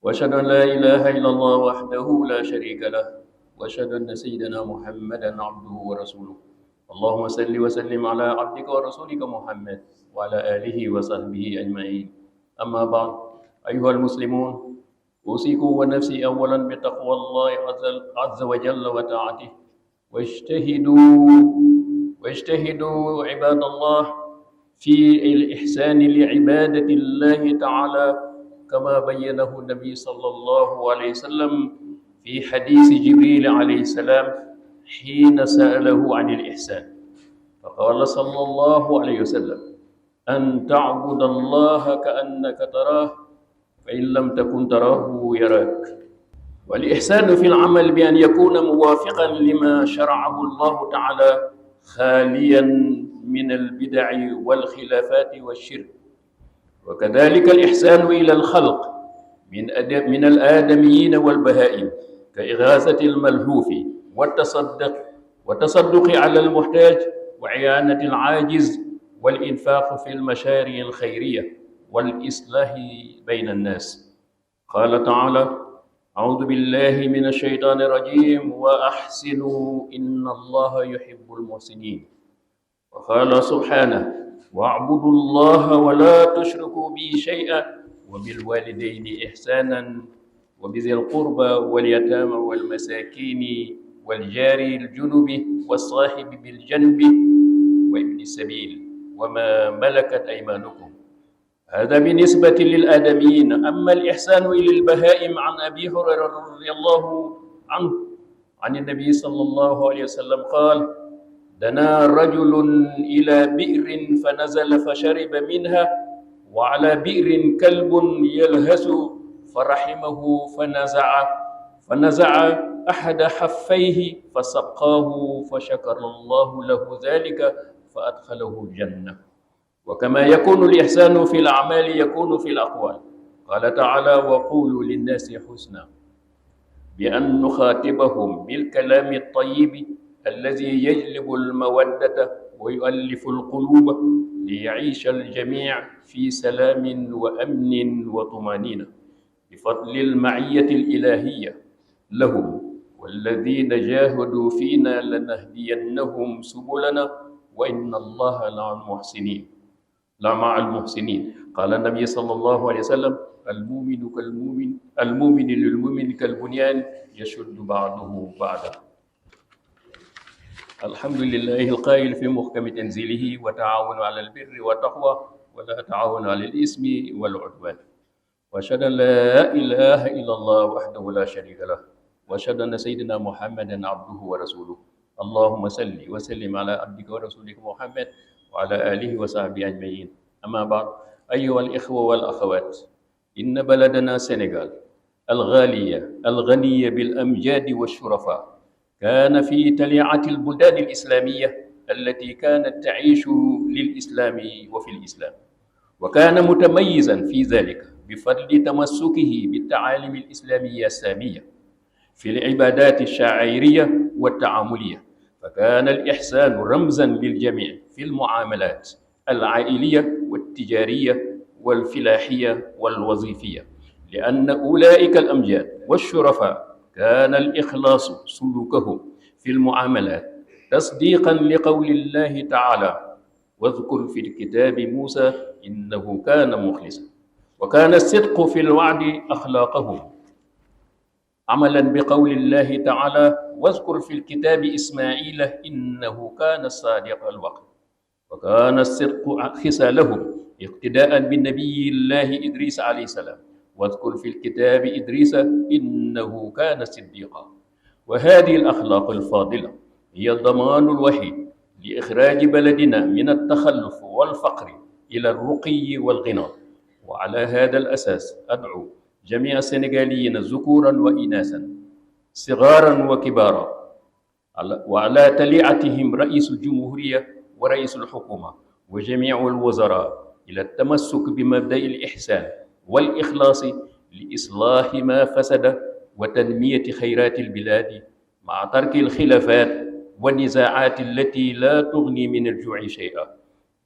وأشهد أن لا إله إلا الله وحده لا شريك له وأشهد أن سيدنا محمدا عبده ورسوله. اللهم صل وسلم على عبدك ورسولك محمد وعلى آله وصحبه أجمعين. أما بعد، أيها المسلمون، أوصيكم ونفسي أولا بتقوى الله عز وجل وطاعته. واجتهدوا واجتهدوا عباد الله في الإحسان لعبادة الله تعالى كما بينه النبي صلى الله عليه وسلم في حديث جبريل عليه السلام حين سأله عن الإحسان، فقال صلى الله عليه وسلم: أن تعبد الله كأنك تراه فإن لم تكن تراه يراك. والإحسان في العمل بأن يكون موافقا لما شرعه الله تعالى خاليا من البدع والخلافات والشرك. وكذلك الإحسان إلى الخلق من الآدميين والبهائم كإغاثة الملهوف والتصدق على المحتاج وعيانة العاجز والإنفاق في المشاريع الخيرية والإصلاح بين الناس. قال تعالى: أعوذ بالله من الشيطان الرجيم: وأحسنوا إن الله يحب المحسنين. وقال سبحانه: واعبدوا الله ولا تشركوا به شيئا وبالوالدين إحسانا وبذي القربى واليتامى والمساكين والجار الجنب والصاحب بالجنب وابن السبيل وما ملكت أيمانكم. هذا بالنسبة للآدميين. أما الإحسان إلى البهائم عن أبي هريرة رضي الله عنه عن النبي صلى الله عليه وسلم قال: دنا رجل إلى بئر فنزل فشرب منها وعلى بئر كلب يلهث فرحمه فنزع أحد حفيه فسقاه فشكر الله له ذلك فأدخله الجنة. وكما يكون الإحسان في الأعمال يكون في الأقوال. قال تعالى: وقولوا للناس حسنا، بأن نخاطبهم بالكلام الطيب الذي يجلب المودة ويؤلف القلوب ليعيش الجميع في سلام وأمن وطمأنينة بفضل المعية الإلهية لهم. والذين جاهدوا فينا لنهدينهم سبلنا وإن الله مع المحسنين. قال النبي صلى الله عليه وسلم: المؤمن للمؤمن كالبنيان يشد بعضه بعضا. الحمد لله القائل في محكم تنزيله: وتعاونوا على البر والتقوى ولا تعاونوا على الإثم والعدوان. وأشهد أن لا إله إلا الله وحده لا شريك له وأشهد أن سيدنا محمدا عبده ورسوله. اللهم صل وسلم على عبدك ورسولك محمد وعلى آله وصحبه أجمعين. أما بعد، أيها الإخوة والأخوات، إن بلدنا السنغال الغنية بالأمجاد والشرفاء كان في تليعة البلدان الإسلامية التي كانت تعيش للإسلام وفي الإسلام، وكان متميزا في ذلك بفضل تمسكه بالتعاليم الإسلامية السامية في العبادات الشعائرية والتعاملية. فكان الإحسان رمزا للجميع في المعاملات العائلية والتجارية والفلاحية والوظيفية، لأن أولئك الأمجاد والشرفاء كان الإخلاص سلوكهم في المعاملات تصديقا لقول الله تعالى: واذكر في الكتاب موسى إنه كان مخلصا. وكان الصدق في الوعد أخلاقهم، عملا بقول الله تعالى: واذكر في الكتاب إسماعيل إنه كان صادق الوعد. وكان الصدق خصالهم اقتداء بالنبي الله إدريس عليه السلام: واذكر في الكتاب إدريس إنه كان صديقا. وهذه الأخلاق الفاضلة هي الضمان الوحيد لإخراج بلدنا من التخلف والفقر إلى الرقي والغنى. وعلى هذا الأساس أدعو جميع السنغاليين ذكورا وإناثا صغارا وكبارا وعلى تليعتهم رئيس الجمهورية ورئيس الحكومة وجميع الوزراء إلى التمسك بمبدأ الإحسان والإخلاص لإصلاح ما فسد وتنمية خيرات البلاد مع ترك الخلافات والنزاعات التي لا تغني من الجوع شيئا،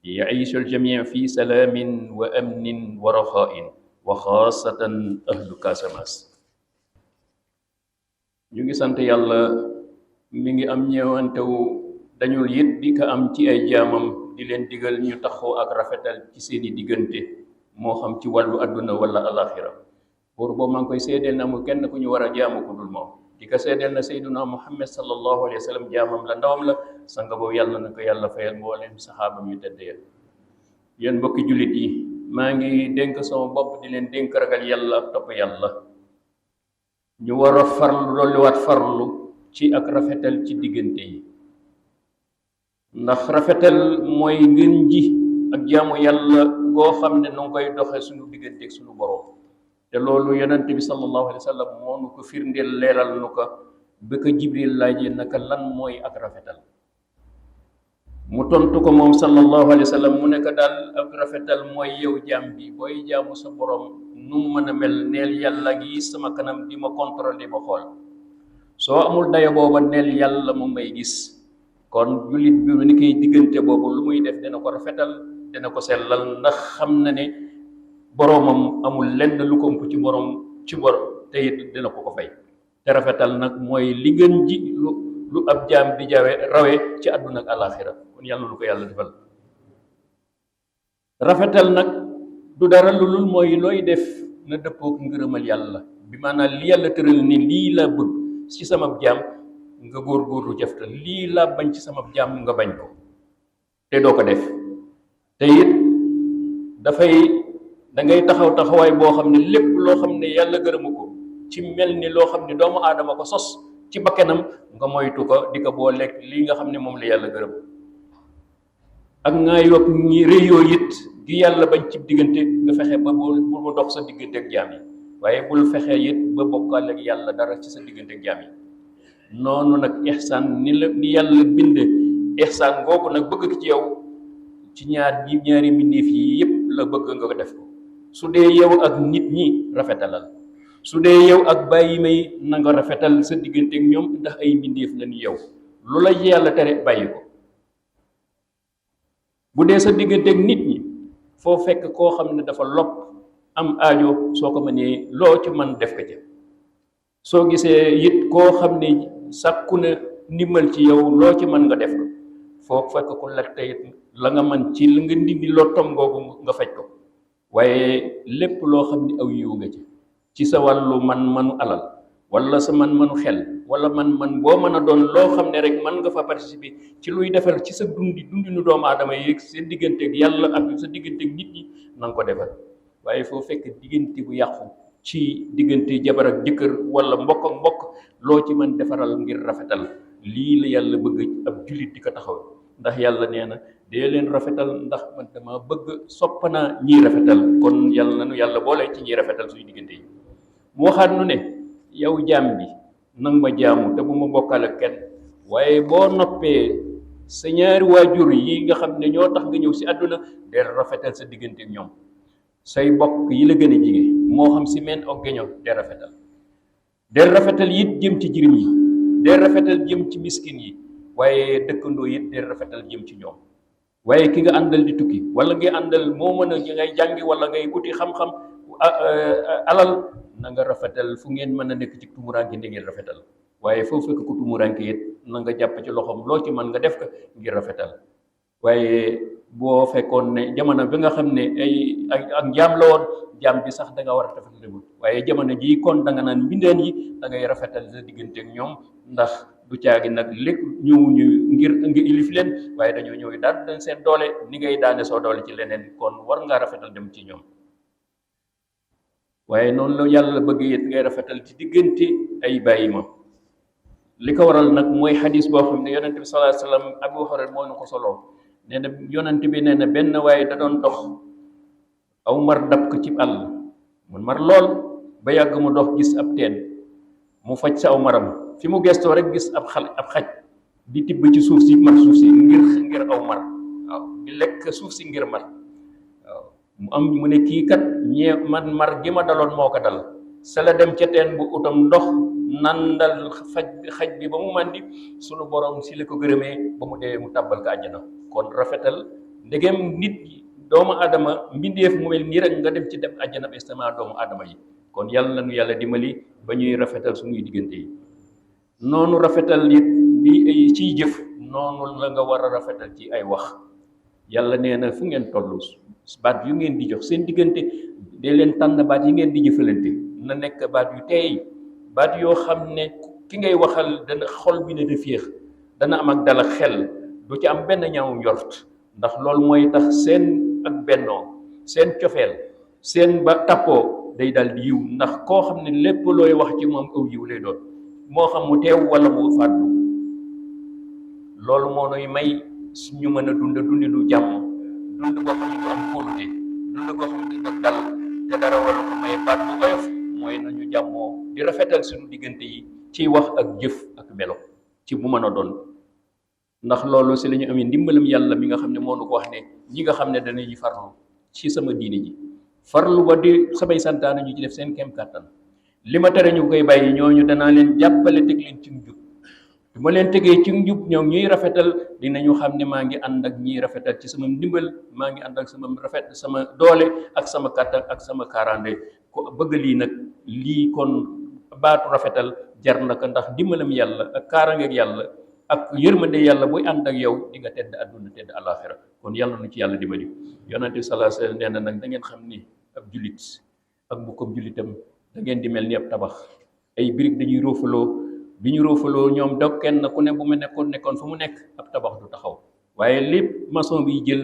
ليعيش الجميع في سلام وأمن ورخاء wa xaasatan ahlu Casamance. ñu ngi sant yàlla mi ngi am ñeewantewu dañul yit di ko am ci ay jaamam di leen digal ñu taxoo ak rafetal ci seeni diggante moo xam ci wàllu àdduna wala alaxira pour boobu maa ngi koy seedeel na amul kenn ku ñu war a jaamu ku dul moom di ko seedeel na sayduna muhammad sallallahu alayhi wa sallam jaamam la ndawam la sanga boobu yàlla na ko yàlla fayal mbooleem saxaabam yu tedd ya. yéen mbokki jullit yi maa ngi dénk sama bopp di leen dénk ragal yàlla ak topp yàlla. ñu war a farlu dolliwaat farlu ci ak rafetal ci diggante yi ndax rafetal mooy ngën ji ak jaamu yàlla goo xam ne nu ngi koy doxe suñu diggante ak suñu borom te loolu yonent bi sallallahu alayhi wa sallam moo nu ko firndeel leeral nu ko ba ko jibril laajee naka lan mooy ak rafetal mu tontu ko moom sallallahu alayhi wa sallam mu ne ko daal ak rafetal mooy yow jaam bi booy jaamu sa borom nu mu mën a mel neel yàlla ngi sama kanam di ma contrôler di ma xool soo amul dayo booba neel yàlla mu may gis kon jullit bi ni koy diggante boobu lu muy def dina ko rafetal dina ko sellal ndax xam na ne boroomam amul lenn lu ko ëmp ci borom te it dina ko fay te rafetal nag mooy li gën ji lu ab jaam di rawe ci àdduna ak alaxira kon yàlla lu ko yàlla defal. rafetal nag du dara lu lul mooy looy def na dëppook ngërëmal yàlla bi maanaam li yàlla tëral ni lii laa bëgg ci sama jaam nga góorgóorlu jëftal lii laa bañ ci sama jaam nga bañ ko te doo ko def te it dafay dangay taxawaay boo xam ne lépp loo xam ne yàlla gërëmu ko ci mel ni loo xam ne doomu aadama ko sos ci bakkanam nga moytu ko di ko boo lekk lii nga xam ne moom la yàlla gërëm ak ngaa yokk ñi réyoo it gi yàlla bañ ci diggante nga fexe ba bul dox sa diggante ak jaam yi waaye bul fexe it ba bokkaale ak yàlla dara ci sa diggante ak jaam yi noonu nag ihsaan ni yàlla binde ihsaan googu nag bëgg ci yow ci ñaari mbindeef yi yépp la bëgg nga ko def ko su dee yow ak nit ñi rafetalal su dee yow ak bàyyi may na nga rafetal sa diggante ak ñoom ndax ay mbindeef lañu yow lu la yàlla tere bàyyi ko bu dee sa diggante ak nit ñi foo fekk koo xam ne dafa lopp am aajo soo ko mënee loo ci mën def ko ca soo gisee it koo xam ne sàkku na ndimbal ci yow loo ci mën nga def ko foo fekk ko la tey la nga mën ci la nga ndimbi lottom googu nga faj ko waaye lépp loo xam ne aw yiw nga ci sa wàllu man-manu alal wala sa man-manu xel wala man boo mën a doon loo xam ne rek mën nga fa participer ci luy defal ci sa dundinu doomu aadama yi sa diggante ak yàlla ak sa diggante ak nit ñi na nga ko defal waaye foo fekk diggante bu yàqu ci diggante jabar ak jëkkër wala mbokk ak mbokk loo ci mën defaral ngir rafetal lii la yàlla bëgg ab jullit di ko taxaw ndax yàlla nee na dee leen rafetal ndax man dama bëgg sopp naa ñiy rafetal kon yàlla nanu yàlla boole ci ñiy rafetal suñu diggante yi mu waxaat nu ne yow jaam bi nang ma jaamu te bu ma bokkal ak kenn waaye boo noppee sa ñaari waajur yi nga xam ne ñoo tax nga ñëw si àdduna del rafetal sa diggante ak ñoom say bokk yi la gën a jige moo xam si men ak geño del rafetal it jëm ci jirim yi del rafetal jëm ci miskin yi waaye dëkkandoo it del rafetal jëm ci ñoom waaye ki nga àndal di tukki wala ngay àndal moo mën a ngay jàngi wala ngay uti xam-xam alal na nga rafetal fu ngeen mën a nekk ci tumuranke ndi ngeen rafetal waaye foo fekk ku tumuranke it na nga jàpp ci loxoom loo ci mën nga def ko ngir rafetal waaye boo fekkoon ne jamono bi nga xam ne ak njaam la woon jaam bi sax da nga war a rafetal waaye jamono jii kon da nga naan mbindeen yi da ngay rafetal sa diggante ak ñoom ndax du caagi nag lépp ñëwuñu ngir ilif leen waaye dañoo ñëw daan seen doole ni ngay daane soo doole ci leneen kon war ngaa rafetal dem ci ñoom waaye noonu la yàlla bëgg it ngay rafetal ci diggante ay bàyyi ma li ko waral nag mooy xadis boo xam ne yonente bi sallallahu alayhi wasallam Abu Hurayra moo ñu ko soloo nee na yonente bi nee na benn waaye da doon dox aw mar dab ko ci àll mun mar lool ba yàgg mu dox gis ab teen mu faj sa aw maram fi mu gestoo rek gis ab xaj di tibb ci suuf si mar suuf si ngir aw mar waaw di lekk suuf si ngir mar waaw mu ne kii kat man mar gi ma daloon moo ko dal sa la dem ca teen bu utam ndox nandal xaj bi ba mu màndi sunu borom si la ko gërëmee ba mu dee mu tàbbal ko àjjana kon rafetal ndegem nit doomu aadama mbindeef mu mel nii rek nga dem ci dem àjjana estament doomu aadama yi. kon yàlla nañu yàlla dimbali ba ñuy rafetal suñuy diggante yi. noonu rafetal it li ay ciy jëf noonu la nga war a rafetal ci ay wax. yàlla nee na fu ngeen toll baat yu ngeen di jox seen diggante dee leen tànn baat yi ngeen di jëfalante na nekk baat yu teey baat yoo xam ne ki ngay waxal dana xol bi ne da féex dana am ak dal ak xel du ci am benn ñaaw njort ndax loolu mooy tax seen ak bennoo seen cofeel seen ba tappoo day dal di yiw ndax koo xam ne lépp looy wax ci moom aw yiw lay doon moo xam mu teew wala mu fàddu. loolu moo nuy may suñu mën a dundi lu jàmm dund koo xam ne du am kóolute dund koo xam ne du dal te dara wala ko may baat bu oyof mooy nañu jàmmoo di rafetal suñu diggante yi ciy wax ak jëf ak melo ci bu mën a doon. ndax loolu si la ñu amee ndimbalam yàlla mi nga xam ne moo nu ko wax ne ñi nga xam ne danañuy farlu ci sama diine ji farlu ba di samay santaane ñu ci def seen kem kàttan li ma tere ñu koy bàyyi ñooñu danaa leen jàppale teg leen ci njub du ma leen tegee ci njub ñoom ñuy rafetal dinañu xam ne maa ngi ànd ak ñiy rafetal ci sama ndimbal maa ngi ànd ak sama rafet sama doole ak sama kàttan ak sama kaaraande ko bëgg lii nag lii kon baatu rafetal jar na ko ndax ndimbalam yàlla ak kaaraangeeg yàlla ak yërmande yàlla buy ànd ak yow di nga tedd àdduna tedd àllaaxira kon yàlla nu ci yàlla dimbali. yonent bi sallallahu alayhi wasallam nee na nag da ngeen xam ni ab jullit ak mbokkam jullitam da ngeen di mel ni ab tabax ay birig dañuy roofaloo bi ñu roofaloo ñoom dog kenn ku ne bu mu nekkoon fu mu nekk ab tabax du taxaw waaye lépp maçon bi jël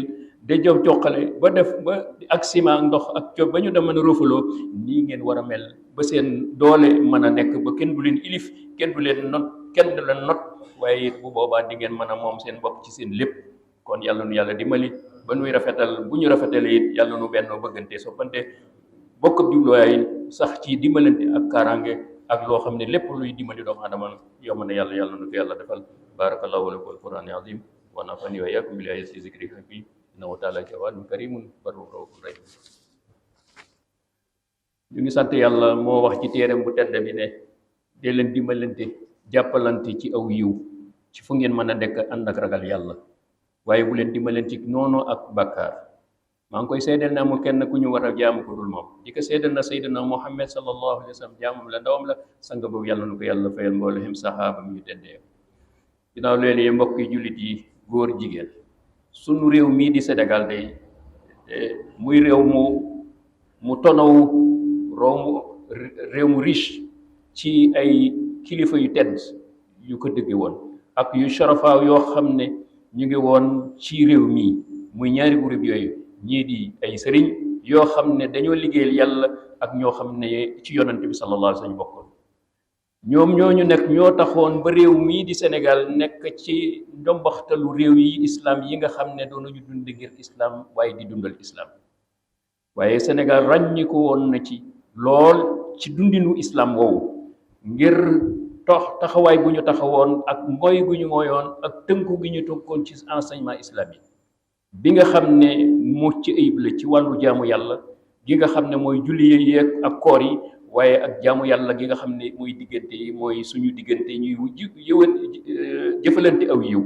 da jox joxale ba def ba ak ciment ndox ak coob ba ñu dem mën a roofaloo nii ngeen war a mel ba seen doole mën a nekk ba kenn du leen ilif kenn du leen not waaye bu boobaa di ngeen mën a moom seen bopp ci seen lépp. kon yàlla nu yàlla dimbali ba nuy rafetal bu ñu rafetalee it yàlla nu bennoo bëggante soppante bokk jubluwaay sax ci dimbalante ak kaaraange ak loo xam ne lépp luy dimbali doomu aadama yomb na yàlla nu ko yàlla defal. barakallahu lakum wal qur'ani azim wa nafani wa iyyakum bil ayati zikri hakim innahu ta'ala jawadun karimun barrun rahim. ñu ngi sant yàlla moo wax ci téereem bu tedd bi ne dee leen dimbalante jàppalante ci aw yiw ci fu ngeen mën a nekk ànd ak ragal yàlla waaye bu leen dimbalante ci noonu ak bàkkaar. maa ngi koy seedeel na amul kenn ku ñu war a jaamu ko dul moom di ko seedeel na sayyidina Muhammad sallallahu alayhi wa sallam jaamam la ndawam la sang boobu yàlla nu ko yàlla fayal mboolem saxaaba mi ñu teddee. ginnaaw loolu yi mbokk yi jullit yi góor jigéen sunu réew mii di Sénégal day muy réew mu tonaw réew mu riche ci ay kilifa yu tedd yu ko dëgge woon ak yu sharafaa yoo xam ne ñu ngi woon ci réew mii muy ñaari groupe yooyu ñii di ay sëriñ yoo xam ne dañoo liggéeyal yàlla ak ñoo xam ne ci yonante bi sallallahu alayhi wa sallam bokkoon. ñoom ñooñu nekk ñoo taxoon ba réew mii di Sénégal nekk ci njombaxtalu réew yi islam yi nga xam ne doonuñu dund ngir islam waaye di dundal islam. waaye Sénégal ràññiku woon na ci lool ci dundinu islam woowu ngir taxawaay bu ñu taxawoon ak ngoy gu ñu ngoyoon ak tënku gi ñu tënkoon ci enseignement islamique bi nga xam ne mucc ayib la ci wàllu jaamu yàlla gi nga xam ne mooy julli yeeg ak koor yi waaye ak jaamu yàlla gi nga xam ne mooy diggante yi mooy suñu diggante ñuy jëfalante aw yiw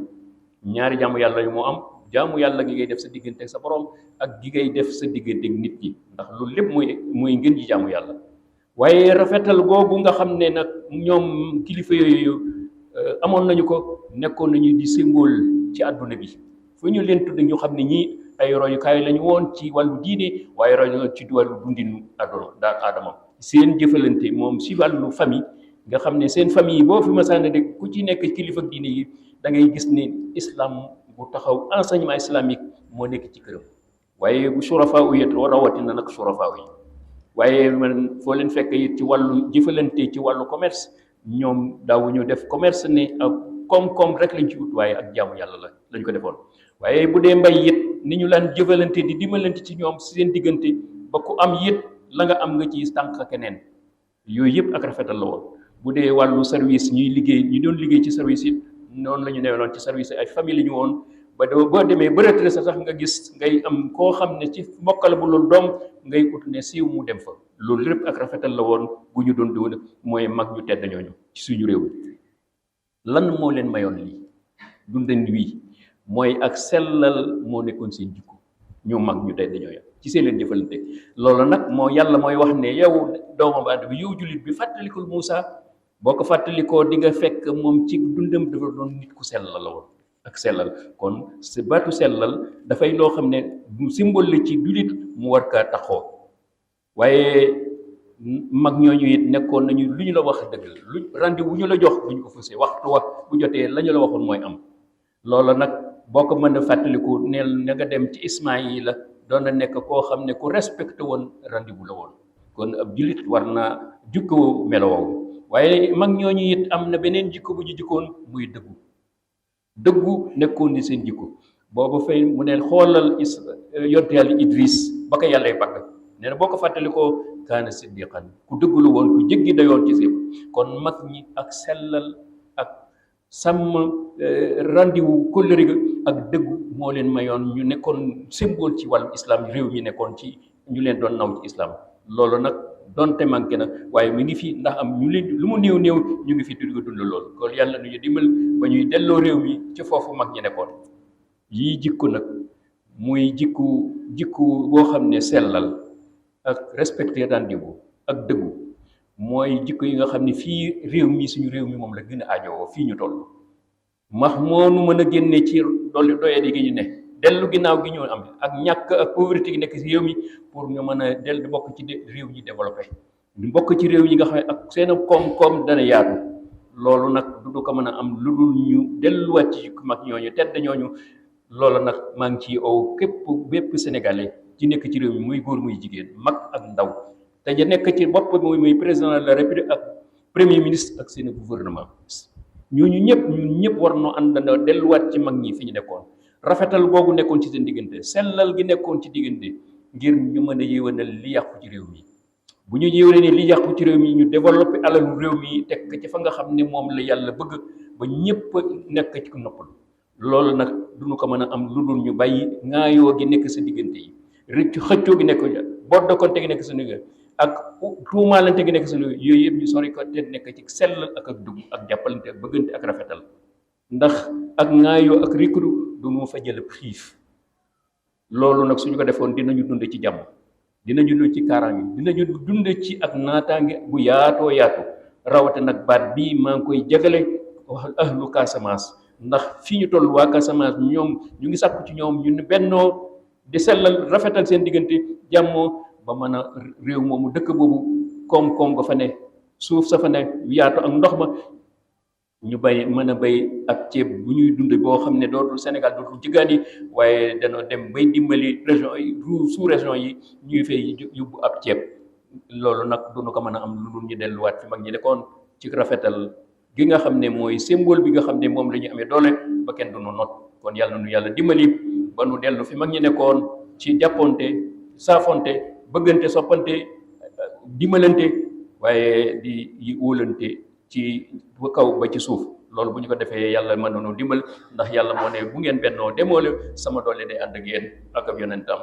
ñaari jaamu yàlla yu moo am jaamu yàlla gi ngay def sa diggante sa borom ak gi ngay def sa diggante nit ñi ndax loolu lépp mooy ngeen ji jaamu yàlla. waaye rafetal googu nga xam ne nag ñoom kilifa yooyu amoon nañu ko nekkoon nañu di symbole ci àdduna bi fu ñu leen tudd ñu xam ne ñii ay royukaay lañu woon ci wàllu diine waaye royu ci wàllu dundinu aadama seen jëfalante moom si wàllu famille nga xam ne seen famille yi boo fi masaana de ku ci nekk kilifa diine yi da ngay gis ne islam bu taxaw enseignement islamique moo nekk ci këram. waaye bu surafaa yi rawatina nag surafaa yi waaye man foo leen fekk it ci wàllu jëfalante ci wàllu commerce ñoom daawuñu def commerce ne ak koom-koom rek lañ ci wut waaye ak jaamu yàlla lañ ko defoon. waaye bu dee mbay it ni ñu laan jëfalante di dimbalante ci ñoom seen diggante ba ku am it la nga am nga ci tànk keneen yooyu yëpp ak rafetal la woon. bu dee wàllu service ñuy liggéey ñu doon liggéey ci service it noonu la ñu neweloon ci service ay famille la ñu woon ba boo demee ba retraité sax nga gis ngay am koo xam ne ci mokkal bu loolu doom ngay ut ne siiw mu dem fa loolu lépp ak rafetal la woon bu ñu doon doon mooy mag ñu tedd ñooñu ci suñu réew mi. lan moo leen mayoon lii dundin wii mooy ak sellal moo nekkoon seen jikko ñu mag ñu tedd ñooya ci seen leen jëfalante. loolu nag moo yàlla mooy wax ne yow doomu aadama bi yow jullit bi fàttalikul Moussa boo ko fàttalikoo di nga fekk moom ci dundam dafa doon nit ku sell la woon ak sellal. kon si baatu sellal dafay loo xam ne du symbole la ci jullit mu war kaa taxoo. waaye mag ñooñu it nekkoon nañu lu ñu la wax dëgg la lu rendez-vous ñu la jox bu ñu ko fësee waxtu wax bu jotee la ñu la waxoon mooy am. loola nag boo ko mën a fàttaliku neel na nga dem ci Ismaayila doon na nekk koo xam ne ku respecté woon rendez-vous la woon. kon ab jullit war naa jukkoo melowoo. waaye mag ñooñu it am na beneen jikko bu ñu jikkoon muy dëggu nekkoon ni seen jikko. boobu fay mu ne xoolal yonte yàlla Idris ba ko yàllay bagg nee na boo ko fàttalikoo kaana siddiqan ku dëggulu woon ku jéggi dayoon ci séb. kon mag ñi ak sellal ak sàmm rendez-vous kóllëre ga ak dëggu moo leen mayoon ñu nekkoon symbole ci wàllu islam réew mi nekkoon ci ñu leen doon naw ci islam. loolu nag donte manqué na waaye mi ngi fi ndax am ñu leen lu mu néew ñu ngi fi dund loolu. kon yàlla nu ñu dimbal ba ñuy delloo réew mi ci foofu mag ñi nekkoon. yii jikko nag muy jikku boo xam ne sellal ak respecter rendez-vous ak dëggu mooy jikko yi nga xam ne fii réew mi suñu réew mi moom la gën a aajowoo fii ñu toll. max moonu mën a génne ci doyadi gi ñu ne dellu ginnaaw gi ñu am ak ñàkk ak pauvreté gi nekk ci réew mi pour ñu mën a dellu bokk ci réew ñi développé ñu bokk ci réew yi nga xam ne ak seen koom-koom dana yaatu. loolu nag du ko mën a am lu dul ñu delluwaat ci mag ñooñu tedd ñooñu. loolu nag maa ngi ci ow bépp sénégalais ci nekk ci réew mi muy góor muy jigéen mag ak ndaw te ja nekk ci bopp muy président de la république ak premier ministre ak seen gouvernement. ñun ñëpp war noo àndandoo delluwaat ci mag ñi fi ñu nekkoon. rafetal googu nekkoon ci seen diggante sellal gi nekkoon ci diggante ngir ñu mën a yéwénal li yàqu ci réew mi. bu ñu yéwénee li yàqu ci réew mi ñu développé alalu réew mi teg ci fa nga xam ne moom la yàlla bëgg ba ñëpp nekk ci noppal. loolu nag duñu ko mën a am lu dul ñu bàyyi ŋaayoo gi nekk sa diggante yi rëcc xëccoo gi nekk boddokonte gi nekk sa diggante ak tuumaalante gi nekk sa diggante yooyu yëpp ñu sori ko te nekk ci sellal ak dugg ak jàppalante ak bëggante ak rafetal. ndax ak ŋaayoo ak rikru du mu fa jël xiif. loolu nag suñu ko defoon dinañu dund ci jàmm dinañu dund ci kaaraange dinañu dund ci ak naataange bu yaatoo yaatu. rawate nag baat bii maa ngi koy jagale wax ahlu Casamance. ndax fii ñu toll waa Casamance ñoom ñu ngi sàkku ci ñoom ñu bennoo di sellal rafetal seen diggante jàmmoo ba mën a réew moomu dëkk boobu koom-koom ga fa ne suuf sa fa ne yaatu ak ndox ma ñu bay mën a bay ak ceeb bu ñuy dund boo xam ne dootul Sénégal dootul jigéen waaye danoo dem bay dimbali région yi sous région yi ñuy fay yóbbu ab ceeb. loolu nag duñu ko mën a am lu dul ñu delluwaat fi mag ñi nekkoon ci rafetal gi nga xam ne mooy symbole bi nga xam ne moom la ñu amee doole ba kenn du nu not. kon yàlla nu yàlla dimbali ba nu dellu fi mag ñi nekkoon ci jàpponte saafonte bëggante soppante dimbalante waaye di wóolante ci bu kaw ba ci suuf. loolu bu ñu ko defee yàlla mën nañu dimbal ndax yàlla moo ne bu ngeen bennoo demoole sama doole day ànd ak yéen ak ab yonentam.